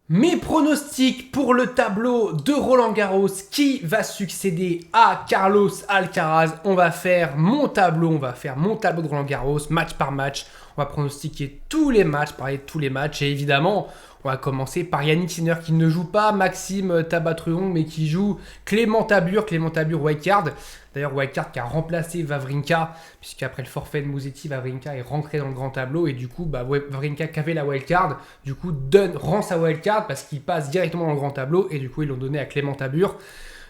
Mes pronostics pour le tableau de Roland-Garros qui va succéder à Carlos Alcaraz. On va faire mon tableau de Roland-Garros, match par match. On va pronostiquer tous les matchs, parler de tous les matchs. Et évidemment, on va commencer par Yannick Sinner qui ne joue pas Maxime Tabatruong, mais qui joue Clément Tabur wildcard. D'ailleurs, wildcard qui a remplacé Wawrinka, puisqu'après le forfait de Musetti, Wawrinka est rentré dans le grand tableau. Et du coup, Wawrinka qui avait la wildcard, du coup, rend sa wildcard parce qu'il passe directement dans le grand tableau. Et du coup, ils l'ont donné à Clément Tabur.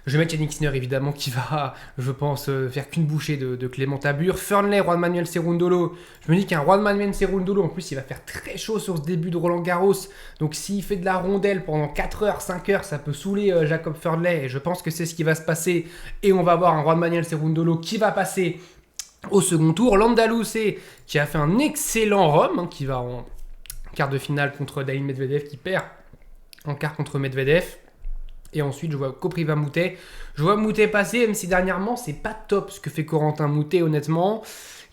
Je vais mettre Yannick Sinner évidemment qui va, je pense, faire qu'une bouchée de Clément Tabur. Fernley, Juan Manuel Cerundolo. Je me dis qu'un Juan Manuel Cerundolo, en plus, il va faire très chaud sur ce début de Roland Garros. Donc s'il fait de la rondelle pendant 4 heures, 5 heures, ça peut saouler Jacob Fernley. Et je pense que c'est ce qui va se passer. Et on va voir un Juan Manuel Cerundolo qui va passer au second tour. L'Andalouce qui a fait un excellent Rome, qui va en quart de finale contre Daniil Medvedev, qui perd en quart contre Medvedev. Et ensuite, je vois Kopriva Moutet. Je vois Moutet passer, même si dernièrement, c'est pas top ce que fait Corentin Moutet, honnêtement.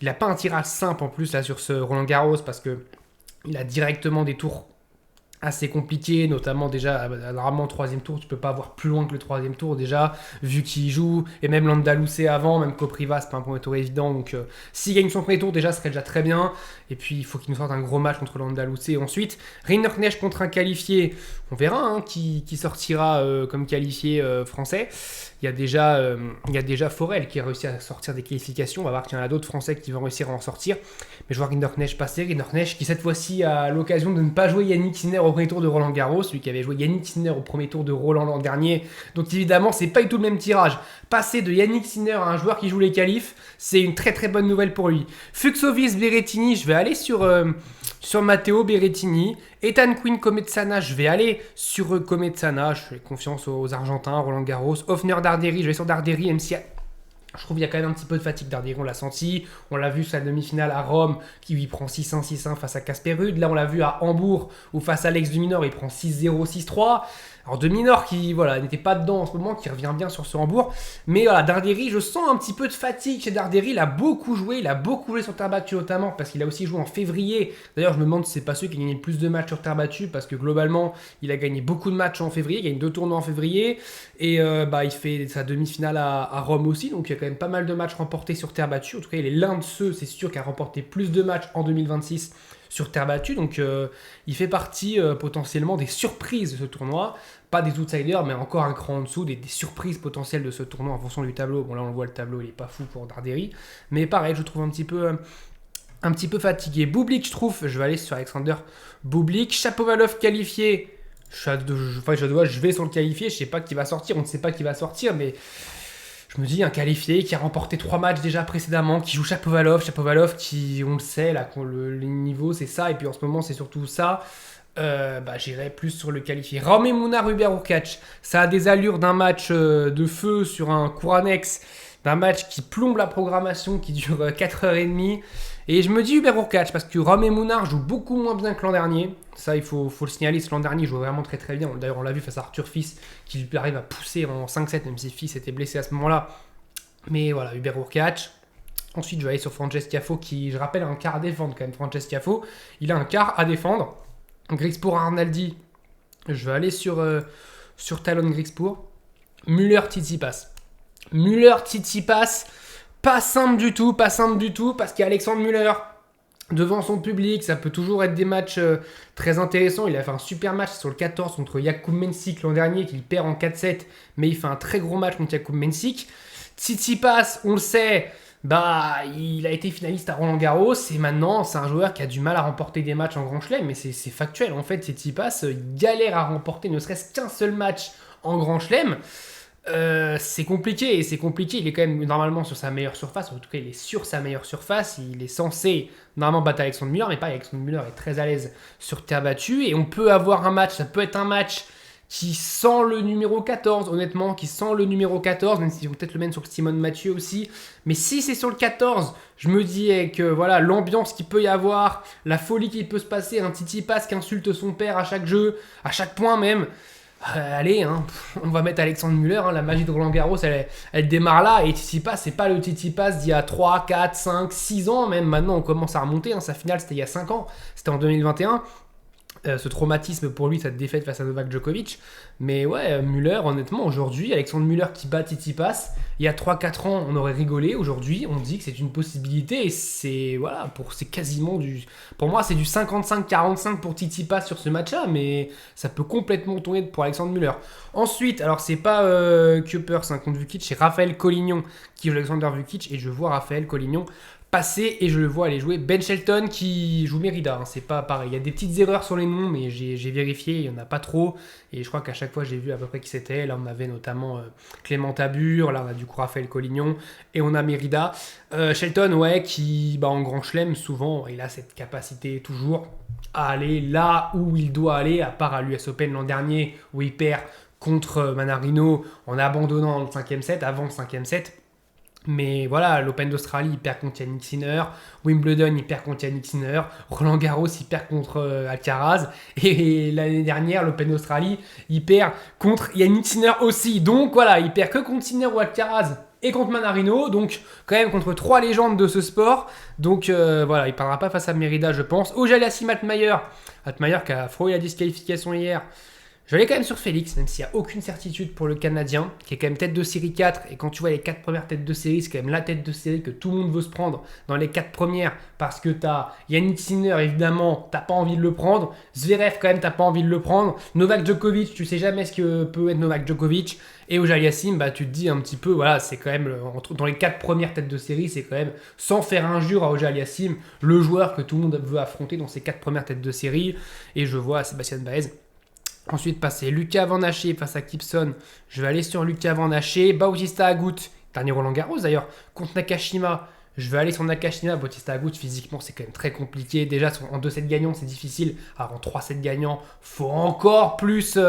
Il n'a pas un tirage simple en plus là sur ce Roland Garros parce qu'il a directement des tours assez compliqués, notamment déjà, normalement, troisième tour, tu peux pas avoir plus loin que le troisième tour déjà, vu qu'il joue, et même l'Andalouce avant, même Kopriva, c'est pas un premier tour évident, donc s'il gagne son premier tour, déjà, ce serait déjà très bien, et puis il faut qu'il nous sorte un gros match contre l'Andalouce, et ensuite, Rinderknecht contre un qualifié, on verra qui sortira comme qualifié français. Il y a déjà Forel qui a réussi à sortir des qualifications. On va voir qu'il y en a d'autres Français qui vont réussir à en sortir. Mais je vois Rinderknecht passer. Rinderknecht qui cette fois-ci a l'occasion de ne pas jouer Yannick Sinner au premier tour de Roland Garros. Celui qui avait joué Yannick Sinner au premier tour de Roland l'an dernier. Donc évidemment, c'est pas du tout le même tirage. Passer de Yannick Sinner à un joueur qui joue les qualifs, c'est une très très bonne nouvelle pour lui. Fuxovics Berrettini, je vais aller sur Matteo Berrettini. Ethan Quinn Cometsana, je vais aller sur Cometsana. Je fais confiance aux Argentins, Roland Garros. Hoffner Darderi, je vais sur Darderi, même si je trouve qu'il y a quand même un petit peu de fatigue. Darderi, on l'a senti. On l'a vu sur la demi-finale à Rome, qui lui prend 6-1, 6-1 face à Casper Ruud. Là, on l'a vu à Hambourg, où face à Alex de Minaur, il prend 6-0, 6-3. Alors de Minaur qui n'était pas dedans en ce moment, qui revient bien sur ce Hambourg. Mais voilà, Darderi, je sens un petit peu de fatigue chez Darderi. Il a beaucoup joué sur terre battue notamment, parce qu'il a aussi joué en février. D'ailleurs, je me demande si c'est pas celui qui a gagné le plus de matchs sur terre battue, parce que globalement, il a gagné beaucoup de matchs en février. Il gagne 2 tournois en février. Et il fait sa demi-finale à Rome aussi. Donc il y a quand même pas mal de matchs remportés sur terre battue. En tout cas, il est l'un de ceux, c'est sûr, qui a remporté plus de matchs en 2026 sur terre battue. Donc il fait partie potentiellement des surprises de ce tournoi. Pas des outsiders, mais encore un cran en dessous, des surprises potentielles de ce tournoi en fonction du tableau. Bon, là, on le voit, le tableau, il est pas fou pour Darderi. Mais pareil, je trouve un petit peu fatigué. Bublik, je trouve, je vais aller sur Alexander Bublik. Shapovalov qualifié. Je vais sur le qualifié. Je sais pas qui va sortir. On ne sait pas qui va sortir, mais je me dis un qualifié qui a remporté 3 matchs déjà précédemment, qui joue Shapovalov qui, on le sait, là, le niveau, c'est ça. Et puis en ce moment, c'est surtout ça. J'irai plus sur le qualifié. Raume Munar Hubert Hurkacz, ça a des allures d'un match de feu sur un court annexe, d'un match qui plombe la programmation, qui dure 4h30. Et je me dis Hubert Hurkacz parce que Raume Munar joue beaucoup moins bien que l'an dernier. Ça, il faut le signaler, l'an dernier il joue vraiment très très bien. D'ailleurs, on l'a vu face à Arthur Fils, qui lui arrive à pousser en 5-7, même si Fils était blessé à ce moment-là. Mais voilà, Hubert Hurkacz. Ensuite, je vais aller sur Frances Tiafoe, qui, je rappelle, a un quart à défendre quand même. Frances Tiafoe, il a un quart à défendre. Grigspor Arnaldi, je vais aller sur Talon Grigspor. Müller Tsitsipas, pas simple du tout, parce qu'il y a Alexandre Müller devant son public, ça peut toujours être des matchs très intéressants. Il a fait un super match sur le 14 contre Jakub Mensik l'an dernier, qu'il perd en 4-7, mais il fait un très gros match contre Jakub Mensik. Tsitsipas, on le sait, il a été finaliste à Roland Garros et maintenant c'est un joueur qui a du mal à remporter des matchs en Grand Chelem, mais c'est factuel en fait. Tsitsipas galère à remporter ne serait-ce qu'un seul match en Grand Chelem. C'est compliqué, il est quand même normalement sur sa meilleure surface, en tout cas il est sur sa meilleure surface, il est censé normalement battre Alexandre Müller, mais pas Alexandre Müller est très à l'aise sur terre battue et on peut avoir un match, ça peut être un match qui sent le numéro 14, honnêtement, même s'ils vont peut-être le mettre sur Simone Mathieu aussi. Mais si c'est sur le 14, je me dis que voilà, l'ambiance qu'il peut y avoir, la folie qui peut se passer, un Tsitsipas qui insulte son père à chaque jeu, à chaque point même. Allez, on va mettre Alexandre Müller, la magie de Roland Garros, elle démarre là. Et Tsitsipas, c'est pas le Tsitsipas d'il y a 3, 4, 5, 6 ans même. Maintenant, on commence à remonter. Sa finale, c'était il y a 5 ans, c'était en 2021. ce traumatisme pour lui, cette défaite face à Novak Djokovic. Mais ouais, Müller, honnêtement, aujourd'hui, Alexandre Müller qui bat Tsitsipas, il y a 3-4 ans, on aurait rigolé. Aujourd'hui, on dit que c'est une possibilité et c'est quasiment du. Pour moi, c'est du 55-45 pour Tsitsipas sur ce match-là, mais ça peut complètement tourner pour Alexandre Müller. Ensuite, alors c'est pas Kuipers contre Vukic, c'est Raphaël Collignon qui joue Alexander Vukic et je vois Raphaël Collignon passer et je le vois aller jouer Ben Shelton qui joue Merida. C'est pas pareil. Il y a des petites erreurs sur les noms, mais j'ai vérifié, il n'y en a pas trop. Et je crois qu'à chaque fois, j'ai vu à peu près qui c'était. Là, on avait notamment Clément Tabur, là, on a du coup Raphaël Collignon et on a Merida. Shelton, ouais, qui en grand chelem, souvent, il a cette capacité toujours à aller là où il doit aller, à part à l'US Open l'an dernier où il perd contre Manarino en abandonnant le 5e set, avant le 5e set. Mais voilà, l'Open d'Australie, il perd contre Yannick Sinner. Wimbledon, il perd contre Yannick Sinner. Roland Garros, il perd contre Alcaraz. Et l'année dernière, l'Open d'Australie, il perd contre Yannick Sinner aussi. Donc voilà, il perd que contre Sinner ou Alcaraz et contre Manarino. Donc quand même contre 3 légendes de ce sport. Donc voilà, il ne perdra pas face à Merida, je pense. Auger-Aliassime Altmaier. Altmaier qui a frôlé la disqualification hier. Je vais aller quand même sur Félix, même s'il n'y a aucune certitude pour le Canadien, qui est quand même tête de série 4. Et quand tu vois les 4 premières têtes de série, c'est quand même la tête de série que tout le monde veut se prendre dans les 4 premières. Parce que tu as Yannick Sinner, évidemment, tu n'as pas envie de le prendre. Zverev, quand même, tu n'as pas envie de le prendre. Novak Djokovic, tu sais jamais ce que peut être Novak Djokovic. Et Auger-Aliassime, tu te dis un petit peu, voilà, c'est quand même, dans les 4 premières têtes de série, c'est quand même, sans faire injure à Auger-Aliassime, le joueur que tout le monde veut affronter dans ces 4 premières têtes de série. Et je vois Sébastien Baez. Ensuite, passer Lucas Van Haché face à Gibson. Je vais aller sur Lucas Van Haché. Bautista Agut, dernier Roland Garros d'ailleurs, contre Nakashima. Je vais aller sur Nakashima. Bautista Agut, physiquement, c'est quand même très compliqué. Déjà, en 2 sets gagnants, c'est difficile. Alors, en 3 sets gagnants, c'est encore plus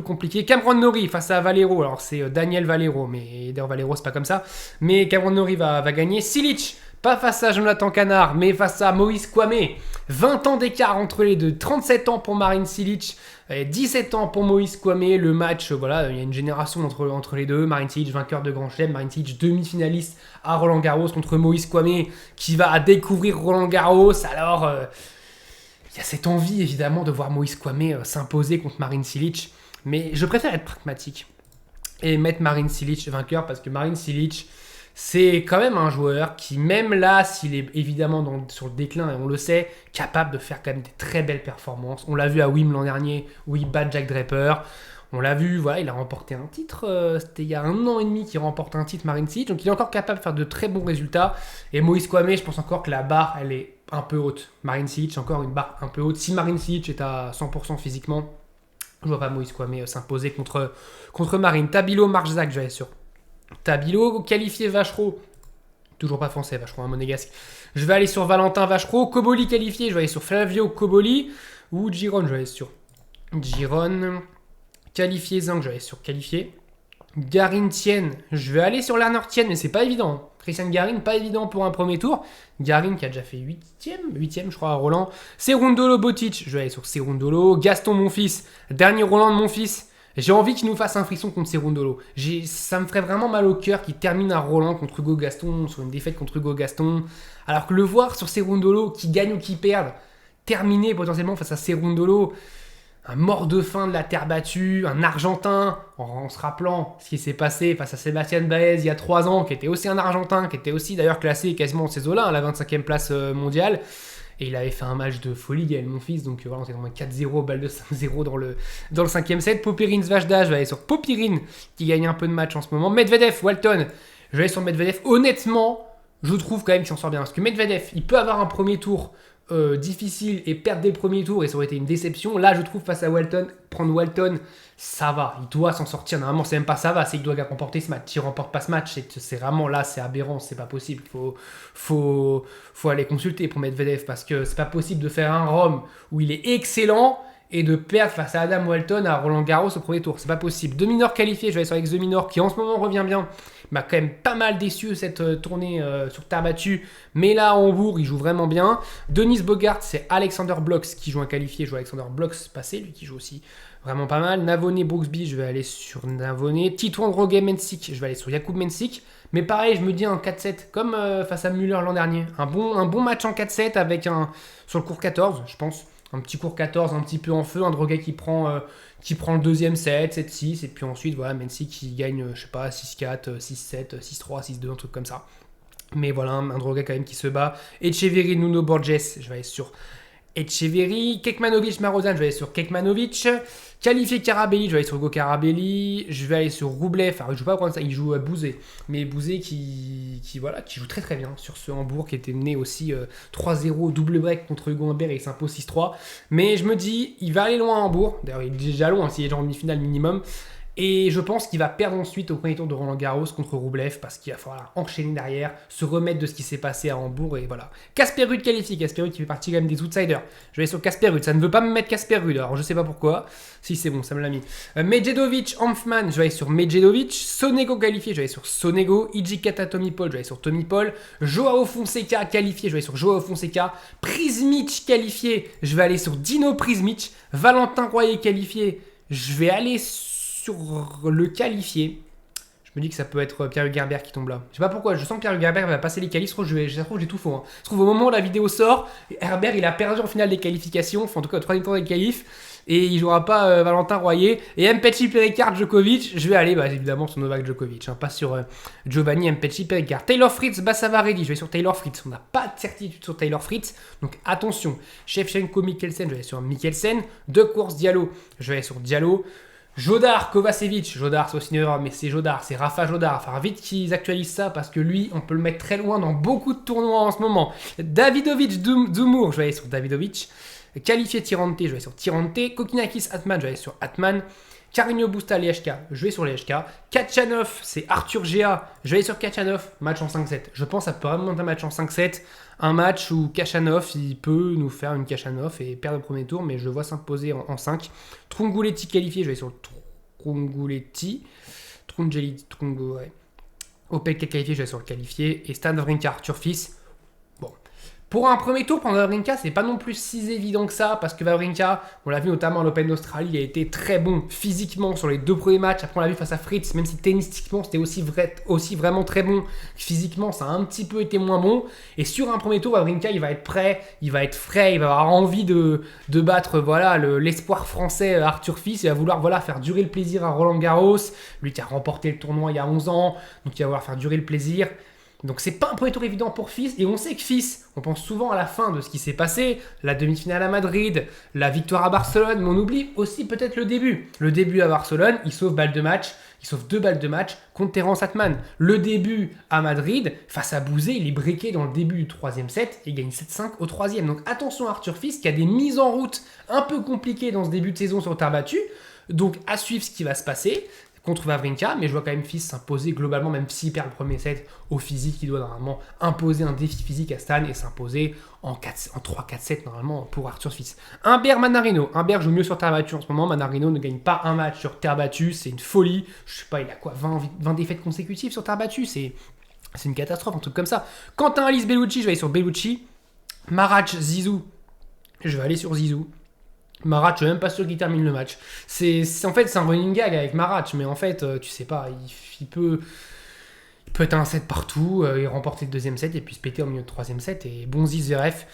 compliqué. Cameron Norrie face à Valero. Alors, c'est Daniel Valero, mais d'ailleurs, Valero, c'est pas comme ça. Mais Cameron Norrie va gagner. Silic, pas face à Jonathan Canard, mais face à Moïse Kwame. 20 ans d'écart entre les deux. 37 ans pour Marin Cilic, 17 ans pour Moïse Kwame. Le match, voilà, il y a une génération entre les deux. Marin Cilic, vainqueur de Grand Chelem. Marin Cilic, demi-finaliste à Roland Garros contre Moïse Kwame, qui va découvrir Roland Garros. Alors, il y a cette envie, évidemment, de voir Moïse Kwame s'imposer contre Marin Cilic. Mais je préfère être pragmatique et mettre Marin Cilic vainqueur, parce que Marin Cilic, c'est quand même un joueur qui, même là, s'il est évidemment sur le déclin, et on le sait, capable de faire quand même des très belles performances. On l'a vu à Wimbledon l'an dernier, où il bat Jack Draper. On l'a vu, voilà, il a remporté un titre. C'était il y a 1 an et demi qu'il remporte un titre, Marin Cilic. Donc il est encore capable de faire de très bons résultats. Et Moïse Kwame, je pense encore que la barre, elle est un peu haute. Marin Cilic, encore une barre un peu haute. Si Marin Cilic est à 100% physiquement, je ne vois pas Moïse Kwame s'imposer contre Marin. Tabilo, Marc-Jacques, j'allais sur Tabilo, qualifié Vachereau. Toujours pas français, Vachereau, monégasque. Je vais aller sur Valentin Vachereau. Koboli qualifié, je vais aller sur Flavio Koboli. Ou Giron, je vais aller sur Giron. Qualifié Zhang, je vais aller sur qualifié. Garin Tien, je vais aller sur Lerner Tien, mais c'est pas évident. Christian Garin, pas évident pour un premier tour. Garin qui a déjà fait 8ème je crois à Roland. Cerundolo Botic, je vais aller sur Cerundolo. Gaston Monfils, dernier Roland de Monfils. J'ai envie qu'il nous fasse un frisson contre Cerundolo. Ça me ferait vraiment mal au cœur qu'il termine un Roland contre Hugo Gaston, sur une défaite contre Hugo Gaston. Alors que le voir sur Cerundolo, qui gagne ou qui perd, terminer potentiellement face à Cerundolo, un mort de faim de la terre battue, un Argentin, en se rappelant ce qui s'est passé face à Sébastien Baez il y a 3 ans, qui était aussi un Argentin, qui était aussi d'ailleurs classé quasiment dans ces eaux-là, à la 25e place mondiale. Et il avait fait un match de folie, Gaël Monfils. Donc voilà, on était dans un 4-0, balle de 5-0 dans le 5e set. Popirine Svajda, je vais aller sur Popirine, qui gagne un peu de match en ce moment. Medvedev, Walton, je vais aller sur Medvedev. Honnêtement, je trouve quand même qu'il s'en sort bien. Parce que Medvedev, il peut avoir un premier tour difficile et perdre dès le premier tour, et ça aurait été une déception. Là, je trouve, face à Walton, prendre Walton, ça va. Il doit s'en sortir. Normalement, c'est même pas ça va, c'est qu'il doit remporter ce match. S'il remporte pas ce match, c'est vraiment là, c'est aberrant, c'est pas possible. Faut aller consulter pour Medvedev, parce que c'est pas possible de faire un Rome où il est excellent et de perdre face à Adam Walton à Roland Garros au premier tour. C'est pas possible. De Minor qualifié, je vais aller sur Ex de Minor, qui en ce moment revient bien. Il m'a quand même pas mal déçu cette tournée sur terre battue. Mais là, à Hambourg, il joue vraiment bien. Denis Bogart, c'est Alexander Bloks qui joue un qualifié. Je vois Alexander Bloks passer, lui qui joue aussi vraiment pas mal. Navone Brooksby, je vais aller sur Navone. Titouan Droguet Mensik, je vais aller sur Jakub Mensik. Mais pareil, je me dis un 4-7, comme face à Müller l'an dernier. Un bon match en 4-7 avec sur le court 14, je pense. Un petit cours 14, un petit peu en feu, un drogué qui prend le deuxième set, 7-6, et puis ensuite, voilà, Mency qui gagne, je sais pas, 6-4, 6-7, 6-3, 6-2, un truc comme ça. Mais voilà, un drogué quand même qui se bat. Echeverry, Nuno Borges, je vais aller sur Echeverry. Kekmanovic, Marozan, je vais aller sur Kekmanovic. Qualifié Karabelli, je vais aller sur Go Karabelli. Je vais aller sur Roublev. Enfin, il joue pas prendre ça, il joue à Bouzé. Mais Bouzé qui joue très très bien sur ce Hambourg qui était mené aussi 3-0, double break contre Hugo Humbert et il s'impose 6-3. Mais je me dis, il va aller loin à Hambourg. D'ailleurs, il est déjà loin s'il est en demi-finale minimum. Et je pense qu'il va perdre ensuite au premier tour de Roland Garros contre Roublev parce qu'il va falloir enchaîner derrière, se remettre de ce qui s'est passé à Hambourg et voilà. Casper Ruud qualifié, Casper Ruud qui fait partie quand même des outsiders. Je vais sur Casper Ruud, ça ne veut pas me mettre Casper Ruud, alors je sais pas pourquoi. Si c'est bon, ça me l'a mis. Medjedovic, Hanfman, je vais aller sur Medjedovic. Sonego qualifié, je vais aller sur Sonego. Ijikata, Tommy Paul, je vais aller sur Tommy Paul. Joao Fonseca qualifié, je vais aller sur Joao Fonseca. Prismic qualifié, je vais aller sur Dino Prismic. Valentin Royer qualifié, je vais aller sur le qualifié. Je me dis que ça peut être Pierre Hugerbert qui tombe là. Je sais pas pourquoi, je sens que Pierre Hugerbert va passer les qualifs. Je trouve j'ai tout faux. Je trouve au moment où la vidéo sort, Herbert il a perdu en finale des qualifications, enfin en tout cas au troisième tour des qualifs, et il jouera pas Valentin Royer. Et Mpetshi Pericard Djokovic, je vais aller évidemment sur Novak Djokovic, pas sur Giovanni Mpetshi Pericard. Taylor Fritz, Bassavarelli, je vais sur Taylor Fritz. On n'a pas de certitude sur Taylor Fritz, donc attention. Shevchenko Mikkelsen, je vais aller sur Mikkelsen. De course Diallo, je vais aller sur Diallo. Jodar, Kovacevic, Jodar c'est aussi une erreur, mais c'est Jodar, c'est Rafa Jodar. Enfin, vite qu'ils actualisent ça parce que lui, on peut le mettre très loin dans beaucoup de tournois en ce moment. Davidovic, Dumour, je vais aller sur Davidovic. Qualifié Tirante, je vais aller sur Tirante. Kokinakis, Atman, je vais aller sur Atman. Carigno Busta, Lehchka, je vais sur Lehchka. Kachanov, c'est Arthur Géa, je vais aller sur Kachanov, match en 5-7. Je pense que ça peut vraiment être un match en 5-7. Un match où Kachanov, il peut nous faire une Kachanov et perdre le premier tour, mais je le vois s'imposer en 5. Trunguletti qualifié, je vais sur Trunguletti. Ouais. Opelka qualifié, je vais sur le qualifié. Et Stan Wawrinka, Arthur Fils. Bon. Pour un premier tour, pour Wawrinka, c'est pas non plus si évident que ça, parce que Wawrinka, on l'a vu notamment à l'Open d'Australie, il a été très bon physiquement sur les 2 premiers matchs. Après, on l'a vu face à Fritz, même si tennistiquement, c'était aussi vraiment très bon. Physiquement, ça a un petit peu été moins bon. Et sur un premier tour, Wawrinka, il va être prêt, il va être frais, il va avoir envie de battre l'espoir français Arthur Fils. Il va vouloir faire durer le plaisir à Roland Garros. Lui qui a remporté le tournoi il y a 11 ans, donc il va vouloir faire durer le plaisir. Donc c'est pas un premier tour évident pour Fils, et on sait que Fils, on pense souvent à la fin de ce qui s'est passé, la demi-finale à Madrid, la victoire à Barcelone, mais on oublie aussi peut-être le début. Le début à Barcelone, il sauve 2 balles de match contre Terence Atman. Le début à Madrid, face à Bouzé, il est breaké dans le début du 3e set et gagne 7-5 au 3e. Donc attention à Arthur Fils qui a des mises en route un peu compliquées dans ce début de saison sur terre battue. Donc à suivre ce qui va se passer contre Wawrinka, mais je vois quand même Fils s'imposer globalement, même s'il perd le premier set au physique, il doit normalement imposer un défi physique à Stan et s'imposer en 3-4-7 normalement pour Arthur Fils. Humbert Manarino, Humbert joue mieux sur terre battue en ce moment, Manarino ne gagne pas un match sur terre battue, c'est une folie, je sais pas, il a quoi, 20 défaites consécutives sur terre battue, c'est une catastrophe, un truc comme ça. Quentin Alice Bellucci, je vais aller sur Bellucci. Marac Zizou, je vais aller sur Zizou. Marat, je suis même pas sûr qu'il termine le match. En fait, c'est un running gag avec Marat, mais en fait, tu sais pas, il peut être un set partout, il remporter le 2e set et puis se péter au milieu de 3e set. Et Bonzi Zverev,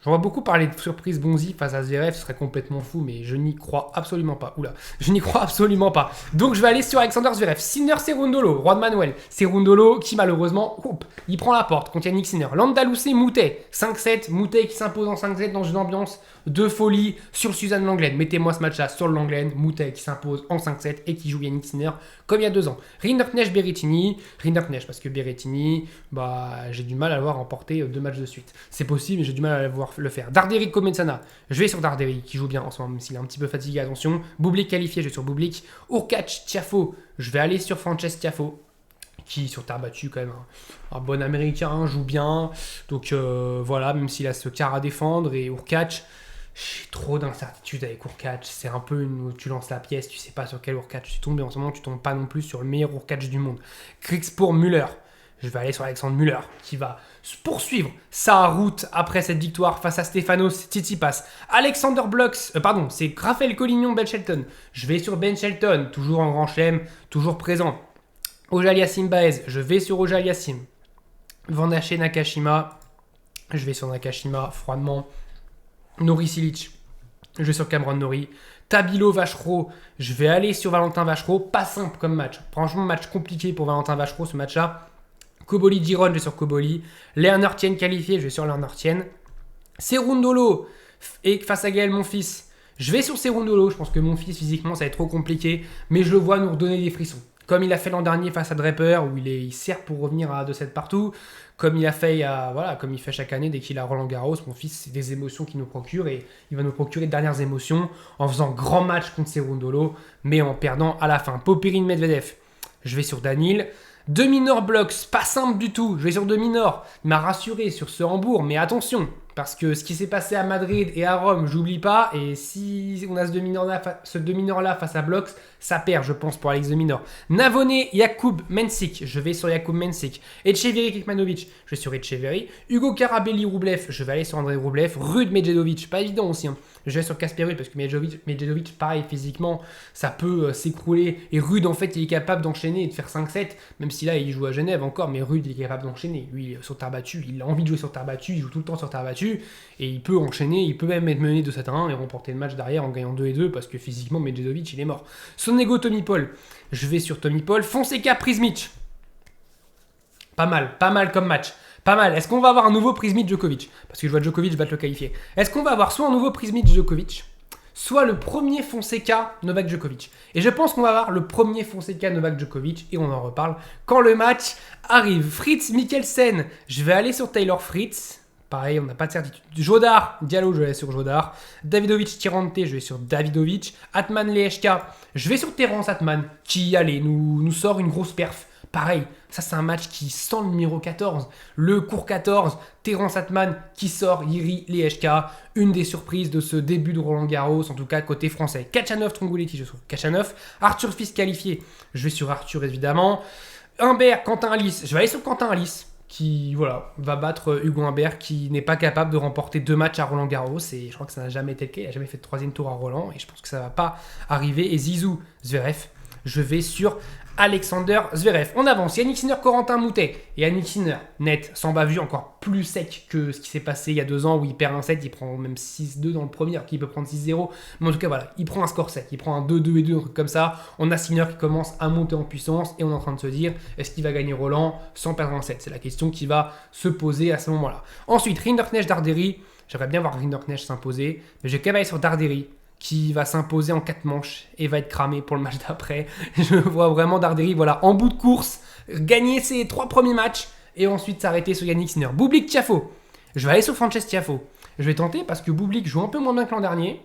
j'en vois beaucoup parler de surprise Bonzi face à Zverev, ce serait complètement fou, mais je n'y crois absolument pas. Je n'y crois absolument pas. Donc je vais aller sur Alexander Zverev. Sinner Cerundolo, Juan Manuel. Cerundolo qui malheureusement, il prend la porte contre Yannick Sinner. Landaloucé Moutet, 5-7, Moutet qui s'impose en 5-7 dans une ambiance de folie sur Suzanne Lenglen. Mettez-moi ce match-là sur le Lenglen. Moutet qui s'impose en 5-7 et qui joue Yannick Sinner comme il y a 2 ans. Rinderknecht Berrettini. Rinderknecht parce que Berrettini, j'ai du mal à le voir remporter 2 matchs de suite. C'est possible, mais j'ai du mal à le voir le faire. Darderi Kometsana. Je vais sur Darderi qui joue bien en ce moment, même s'il est un petit peu fatigué, attention. Bublik qualifié, je vais sur Bublik. Urkac Tiafoe. Je vais aller sur Frances Tiafoe, qui sur terre battue quand même un bon américain, joue bien. Donc voilà, même s'il a ce quart à défendre. Et Urkac, j'ai trop d'incertitude avec Urkac. C'est un peu où tu lances la pièce, tu sais pas sur quel Urkac tu tombes. Et en ce moment, tu tombes pas non plus sur le meilleur Urkac du monde. Kriegspoor Müller. Je vais aller sur Alexandre Müller, qui va poursuivre sa route après cette victoire face à Stefanos Tsitsipas. Alexander Blocks, c'est Raphaël Collignon, Ben Shelton. Je vais sur Ben Shelton, toujours en grand chelem, toujours présent. Auger-Aliassime Baez, je vais sur Auger-Aliassime. Vandache Nakashima, je vais sur Nakashima froidement. Norris Ilic, Je vais sur Cameron Norrie. Tabilo Vachereau, je vais aller sur Valentin Vachereau. Pas simple comme match. Franchement, match compliqué pour Valentin Vachereau ce match-là. Koboli Giron, je vais sur Koboli. Lerner Tien qualifié, je vais sur Lerner Tien. Serundolo et face à Gaël Monfils, je vais sur Serundolo. Je pense que Monfils physiquement ça va être trop compliqué, mais je le vois nous redonner des frissons. Comme il a fait l'an dernier face à Draper, où il sert pour revenir à 2-7 partout. Comme il a fait, comme il fait chaque année dès qu'il a Roland Garros, mon fils, c'est des émotions qu'il nous procure et il va nous procurer de dernières émotions en faisant grand match contre Serundolo, mais en perdant à la fin. Popirine Medvedev, je vais sur Danil. Demi-Nord Blocks, pas simple du tout, je vais sur Demi-Nord. Il m'a rassuré sur ce Hambourg, mais attention, parce que ce qui s'est passé à Madrid et à Rome, j'oublie pas, et si on a ce demi-nord-là face à Blocks, ça perd, je pense, pour Alex Demi-Nord. Navone, Jakub Mensik, je vais sur Jakub Mensik. Etcheverry Kekmanovic, je vais sur Etcheverry. Hugo Carabelli Rublev, je vais aller sur Andrei Rublev. Ruud Medjedovic, pas évident aussi, hein. Je vais sur Casper Ruud parce que Medjedovic, pareil, physiquement, ça peut s'écrouler. Et Ruud, en fait, il est capable d'enchaîner et de faire 5-7, même si là, il joue à Genève encore, mais Ruud, il est capable d'enchaîner. Lui, sur terre battue, il a envie de jouer sur terre battue, il joue tout le temps sur terre battue, et il peut enchaîner, il peut même être mené 2-7-1 et remporter le match derrière en gagnant 2-2 parce que physiquement, Medjedovic, il est mort. Sonego Tommy Paul, je vais sur Tommy Paul. Fonseca Prismic, pas mal comme match. Pas mal. Est-ce qu'on va avoir un nouveau Prismic Djokovic? Parce que je vois Djokovic battre le qualifié. Est-ce qu'on va avoir soit un nouveau Prismic Djokovic, soit le premier Fonseca Novak Djokovic? Et je pense qu'on va avoir le premier Fonseca Novak Djokovic et on en reparle quand le match arrive. Fritz Mikkelsen, je vais aller sur Taylor Fritz. Pareil, on n'a pas de certitude. Jodar, Diallo, je vais aller sur Jodar. Davidovic, Tirante, je vais sur Davidovic. Atman, Lehechka, je vais sur Terence Atman, qui, allez, nous sort une grosse perf. Pareil, ça c'est un match qui sent le numéro 14. Le cours 14, Terence Atman qui sort Yiri Lehechka. Une des surprises de ce début de Roland Garros, en tout cas côté français. Kachanov, Tronguleti, je trouve Kachanov. Arthur Fils qualifié, je vais sur Arthur évidemment. Humbert, Quentin Alice, je vais aller sur Quentin Alice, qui va battre Hugo Humbert, qui n'est pas capable de remporter 2 matchs à Roland Garros, et je crois que ça n'a jamais été le cas, il n'a jamais fait de 3e tour à Roland, et je pense que ça ne va pas arriver. Et Zizou Zverev, je vais sur Alexander Zverev. On avance, Yannick Sinner, Corentin Moutet. Et Yannick Sinner, net, sans bavure, encore plus sec que ce qui s'est passé il y a 2 ans où il perd un set, il prend même 6-2 dans le premier, alors qu'il peut prendre 6-0. Mais en tout cas, voilà, il prend un score sec, il prend un 2-2 et 2, un truc comme ça. On a Sinner qui commence à monter en puissance et on est en train de se dire, est-ce qu'il va gagner Roland sans perdre un set? C'est la question qui va se poser à ce moment-là. Ensuite, Rinderknecht, Darderi. J'aimerais bien voir Rinderknecht s'imposer, mais je vais quand même aller sur Darderi, qui va s'imposer en 4 manches et va être cramé pour le match d'après. Je vois vraiment Darderi, en bout de course, gagner ses 3 premiers matchs et ensuite s'arrêter sur Yannick Sinner. Bublik Tiafoe, je vais aller sur Frances Tiafoe. Je vais tenter parce que Bublik joue un peu moins bien que l'an dernier.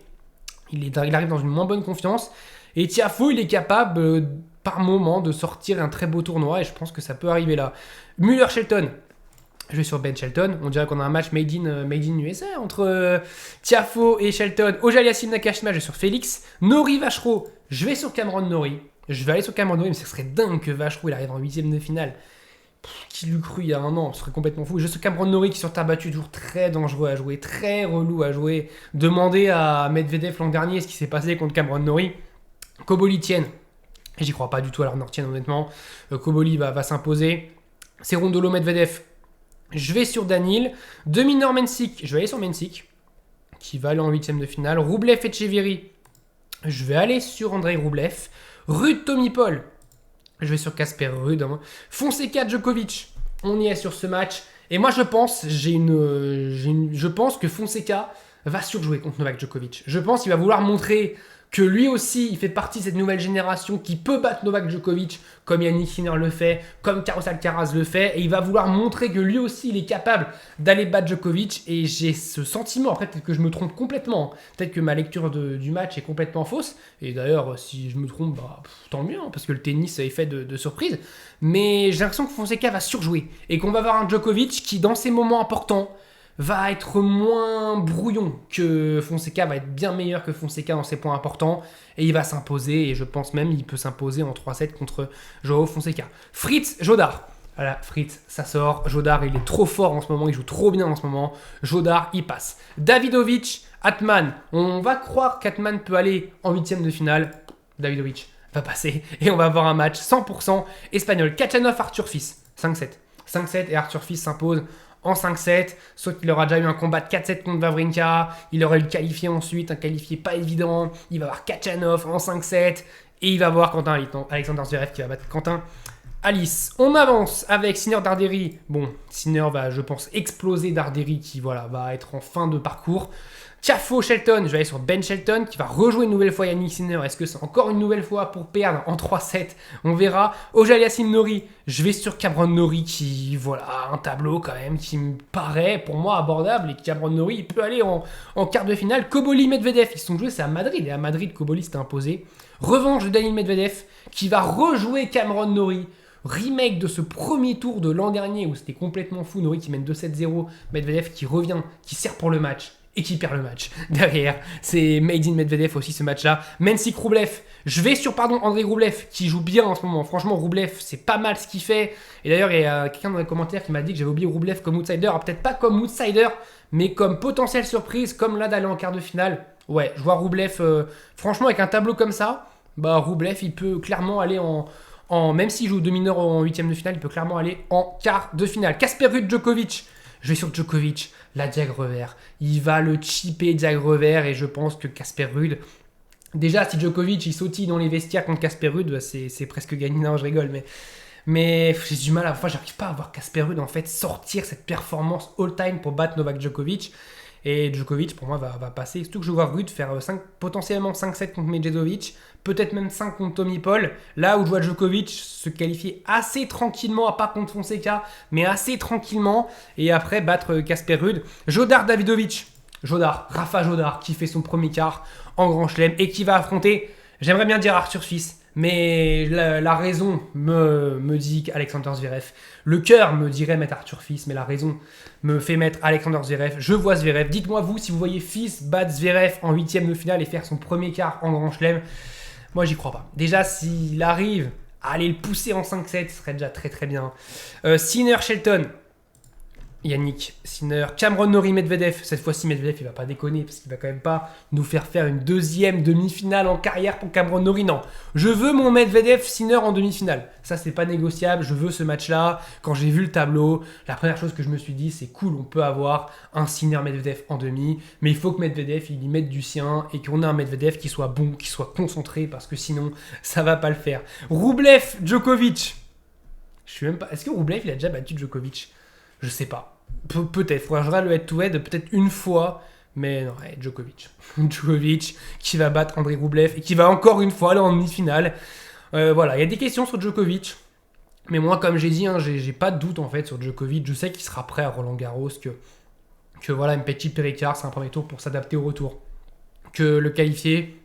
Il arrive dans une moins bonne confiance. Et Tiafoe, il est capable par moment de sortir un très beau tournoi et je pense que ça peut arriver là. Müller-Shelton. Je vais sur Ben Shelton. On dirait qu'on a un match made in USA entre Tiafoe et Shelton. Auger-Aliassime Nakashima, je vais sur Félix. Norrie Vachereau, je vais sur Cameron Norrie. Je vais aller sur Cameron Norrie, mais ce serait dingue que Vachereau il arrive en 8e de finale. Qui l'eût cru il y a un an, ce serait complètement fou. Je vais sur Cameron Norrie qui sur terre battue, toujours très dangereux à jouer, très relou à jouer. Demandez à Medvedev l'an dernier ce qui s'est passé contre Cameron Norrie. Koboli Tien, j'y crois pas du tout à leur Tien honnêtement. Koboli va s'imposer. Serundolo Medvedev. Je vais sur Danil. Demi-Nord Mensik, je vais aller sur Mensik, qui va aller en 8e de finale. Rublev Etcheverry, je vais aller sur Andrei Rublev. Ruud Tommy Paul, je vais sur Casper Ruud. Fonseca Djokovic, on y est sur ce match. Et moi je pense, je pense que Fonseca va surjouer contre Novak Djokovic. Je pense qu'il va vouloir montrer que lui aussi, il fait partie de cette nouvelle génération qui peut battre Novak Djokovic, comme Yannick Sinner le fait, comme Carlos Alcaraz le fait, et il va vouloir montrer que lui aussi, il est capable d'aller battre Djokovic, et j'ai ce sentiment, après peut-être que je me trompe complètement, peut-être que ma lecture du match est complètement fausse, et d'ailleurs, si je me trompe, tant mieux, parce que le tennis est fait de surprises, mais j'ai l'impression que Fonseca va surjouer, et qu'on va avoir un Djokovic qui, dans ces moments importants, va être moins brouillon que Fonseca, va être bien meilleur que Fonseca dans ses points importants et il va s'imposer et je pense même qu'il peut s'imposer en 3-7 contre Joao Fonseca. Fritz Jodar. Voilà, Fritz, ça sort. Jodar, il est trop fort en ce moment, il joue trop bien en ce moment. Jodar, il passe. Davidovic, Atman. On va croire qu'Atman peut aller en 8e de finale. Davidovic va passer et on va avoir un match 100% espagnol. Kachanov, Arthur Fils, 5-7. 5-7 et Arthur Fils s'impose en 5-7, soit qu'il aura déjà eu un combat de 4-7 contre Wawrinka, il aurait eu le qualifié ensuite, un qualifié pas évident, il va avoir Kachanov en 5-7, et il va voir Alexander Zverev qui va battre Quentin Alice. On avance avec Sinner Darderi. Bon, Sinner va, je pense, exploser Darderi qui, voilà, va être en fin de parcours. Tiafoe Shelton, je vais aller sur Ben Shelton qui va rejouer une nouvelle fois Yannick Sinner. Est-ce que c'est encore une nouvelle fois pour perdre en 3-7? On verra. Auger-Aliassime Norrie, je vais sur Cameron Norrie qui, voilà, un tableau quand même qui me paraît pour moi abordable. Et Cameron Norrie, il peut aller en quart de finale. Koboli Medvedev, ils se sont joués, c'est à Madrid. Et à Madrid, Koboli s'était imposé. Revanche de Daniil Medvedev qui va rejouer Cameron Norrie. Remake de ce premier tour de l'an dernier où c'était complètement fou. Norrie qui mène 2-7-0. Medvedev qui revient, qui sert pour le match. Et qui perd le match. Derrière, c'est Made in Medvedev aussi ce match-là. Mensik Rublev, je vais sur Andrei Rublev qui joue bien en ce moment. Franchement, Rublev, c'est pas mal ce qu'il fait. Et d'ailleurs, il y a quelqu'un dans les commentaires qui m'a dit que j'avais oublié Rublev comme outsider. Alors, peut-être pas comme outsider, mais comme potentielle surprise, comme là d'aller en quart de finale. Ouais, je vois Rublev, franchement, avec un tableau comme ça, bah Rublev, il peut clairement aller même s'il joue demi-heure en huitième de finale, il peut clairement aller en quart de finale. Casper Ruud Djokovic. Je vais sur Djokovic, la Diag revers. Il va le chipper Diag revers et je pense que Casper Ruud... Déjà, si Djokovic il sautille dans les vestiaires contre Casper Ruud, bah, c'est presque gagné. Non, je rigole, mais j'ai du mal à... Enfin, j'arrive pas à voir Casper Ruud en fait sortir cette performance all-time pour battre Novak Djokovic. Et Djokovic, pour moi, va passer. Surtout que je vois Ruud faire potentiellement 5-7 contre Medvedev, peut-être même 5 contre Tommy Paul. Là où je vois Djokovic se qualifier assez tranquillement, pas contre Fonseca, mais assez tranquillement. Et après, battre Casper Ruud. Jodar Davidovic. Rafa Jodar, qui fait son premier quart en Grand Chelem et qui va affronter, j'aimerais bien dire Arthur Fils, mais la raison me dit Alexander Zverev. Le cœur me dirait mettre Arthur Fils, mais la raison me fait mettre Alexander Zverev. Je vois Zverev. Dites-moi vous si vous voyez Fils battre Zverev en huitième de finale et faire son premier quart en Grand Chelem. Moi, j'y crois pas. Déjà, s'il arrive à aller le pousser en 5-7, ce serait déjà très très bien. Sinner Shelton. Yannick Sinner, Cameron Norrie Medvedev. Cette fois-ci, Medvedev, il va pas déconner parce qu'il va quand même pas nous faire une deuxième demi-finale en carrière pour Cameron Norrie. Non, je veux mon Medvedev Sinner en demi-finale. Ça, c'est pas négociable. Je veux ce match-là. Quand j'ai vu le tableau, la première chose que je me suis dit, c'est cool, on peut avoir un Sinner Medvedev en demi, mais il faut que Medvedev il y mette du sien et qu'on ait un Medvedev qui soit bon, qui soit concentré parce que sinon, ça va pas le faire. Rublev Djokovic. Je suis même pas. Est-ce que Rublev il a déjà battu Djokovic? Je sais pas. Peut-être. Faudra le head-to-head peut-être une fois. Mais non, ouais, Djokovic. Djokovic qui va battre Andrei Rublev et qui va encore une fois aller en demi-finale. Voilà, il y a des questions sur Djokovic. Mais moi, comme j'ai dit, hein, j'ai pas de doute en fait sur Djokovic. Je sais qu'il sera prêt à Roland Garros. Que voilà, une petite Péricard, c'est un premier tour pour s'adapter au retour. Que le qualifié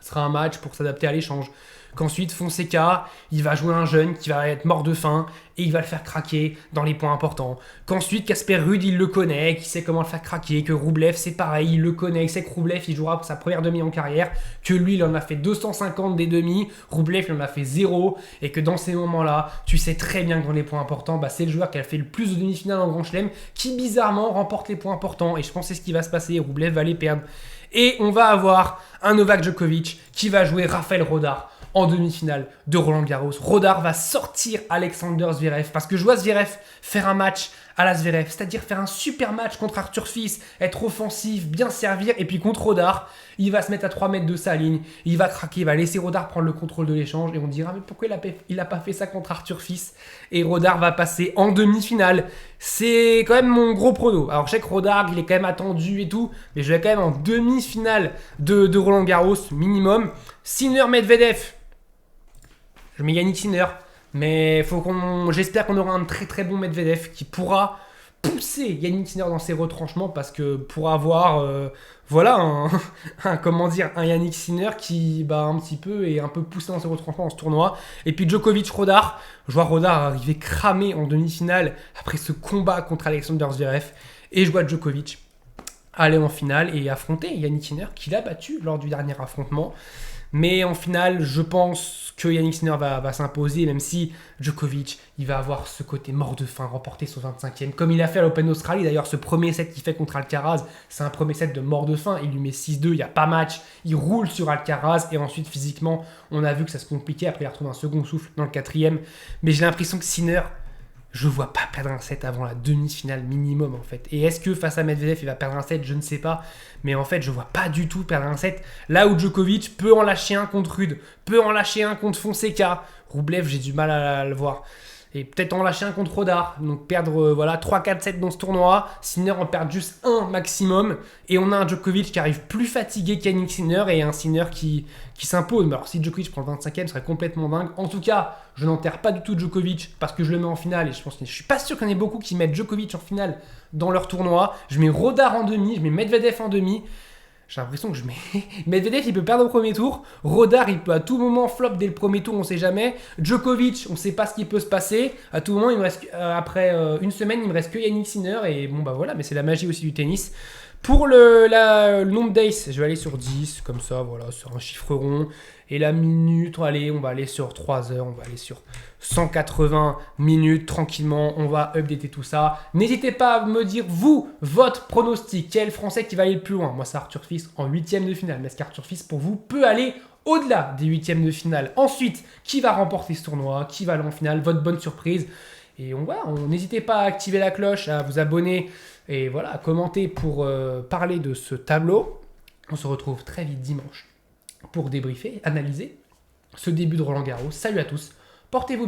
sera un match pour s'adapter à l'échange. Qu'ensuite Fonseca, il va jouer un jeune qui va être mort de faim et il va le faire craquer dans les points importants. Qu'ensuite Casper Ruud, il le connaît, qu'il sait comment le faire craquer. Que Rublev, c'est pareil, il le connaît, il sait que Rublev, il jouera pour sa première demi en carrière. Que lui, il en a fait 250 des demi, Rublev, il en a fait 0. Et que dans ces moments-là, tu sais très bien que dans les points importants, bah, c'est le joueur qui a fait le plus de demi-finales en Grand Chelem qui bizarrement remporte les points importants. Et je pense que c'est ce qui va se passer, Rublev va les perdre. Et on va avoir un Novak Djokovic qui va jouer Rafael Rodar en demi-finale de Roland Garros. Rodar va sortir Alexander Zverev parce que je vois Zverev faire un match à la Zverev, c'est-à-dire faire un super match contre Arthur Fils, être offensif, bien servir, et puis contre Rodar, il va se mettre à 3 mètres de sa ligne, il va craquer, il va laisser Rodar prendre le contrôle de l'échange, et on dira mais pourquoi il n'a pas fait ça contre Arthur Fils? Et Rodar va passer en demi-finale. C'est quand même mon gros prono. Alors je sais que Rodar, il est quand même attendu et tout, mais je vais quand même en demi-finale de Roland Garros, minimum. Sinner Medvedev. Je mets Yannick Sinner, mais j'espère qu'on aura un très très bon Medvedev qui pourra pousser Yannick Sinner dans ses retranchements parce que pour avoir un Yannick Sinner qui un petit peu est un peu poussé dans ses retranchements dans ce tournoi. Et puis Djokovic Rodar, je vois Rodar arriver cramé en demi-finale après ce combat contre Alexander Zverev, et je vois Djokovic aller en finale et affronter Yannick Sinner qui l'a battu lors du dernier affrontement. Mais en finale, je pense que Yannick Sinner va s'imposer, même si Djokovic, il va avoir ce côté mort de faim, remporter son 25e, comme il a fait à l'Open d'Australie. D'ailleurs, ce premier set qu'il fait contre Alcaraz, c'est un premier set de mort de faim. Il lui met 6-2, il n'y a pas match, il roule sur Alcaraz, et ensuite, physiquement, on a vu que ça se compliquait. Après, il a retrouvé un second souffle dans le quatrième. Mais j'ai l'impression que Sinner, je vois pas perdre un set avant la demi-finale minimum en fait. Et est-ce que face à Medvedev il va perdre un set? Je ne sais pas. Mais en fait je vois pas du tout perdre un set. Là où Djokovic peut en lâcher un contre Rude, peut en lâcher un contre Fonseca. Rublev j'ai du mal à le voir. Et peut-être en lâcher un contre Rodar. Donc perdre 3-4-7 dans ce tournoi. Sinner en perd juste un maximum. Et on a un Djokovic qui arrive plus fatigué qu'Yannick Sinner et un Sinner qui s'impose. Mais alors si Djokovic prend le 25e, ce serait complètement dingue. En tout cas, je n'enterre pas du tout Djokovic parce que je le mets en finale. Et je suis pas sûr qu'il y en ait beaucoup qui mettent Djokovic en finale dans leur tournoi. Je mets Rodar en demi, je mets Medvedev en demi. J'ai l'impression que je mets. Medvedev, il peut perdre au premier tour. Rodar, il peut à tout moment flop dès le premier tour, on sait jamais. Djokovic, on sait pas ce qui peut se passer. À tout moment, il me reste, après une semaine, il me reste que Yannick Sinner. Et bon, bah voilà, mais c'est la magie aussi du tennis. Pour le nombre d'ace, je vais aller sur 10, comme ça, voilà, sur un chiffre rond. Et la minute, allez, on va aller sur 3 heures, on va aller sur 180 minutes, tranquillement, on va updater tout ça. N'hésitez pas à me dire, vous, votre pronostic, quel Français qui va aller le plus loin. Moi, c'est Arthur Fils en 8e de finale, mais est-ce qu'Arthur Fils, pour vous, peut aller au-delà des 8e de finale? Ensuite, qui va remporter ce tournoi? Qui va aller en finale? Votre bonne surprise. Et n'hésitez pas à activer la cloche, à vous abonner et voilà, à commenter pour parler de ce tableau. On se retrouve très vite dimanche pour débriefer, analyser ce début de Roland Garros. Salut à tous, portez-vous bien.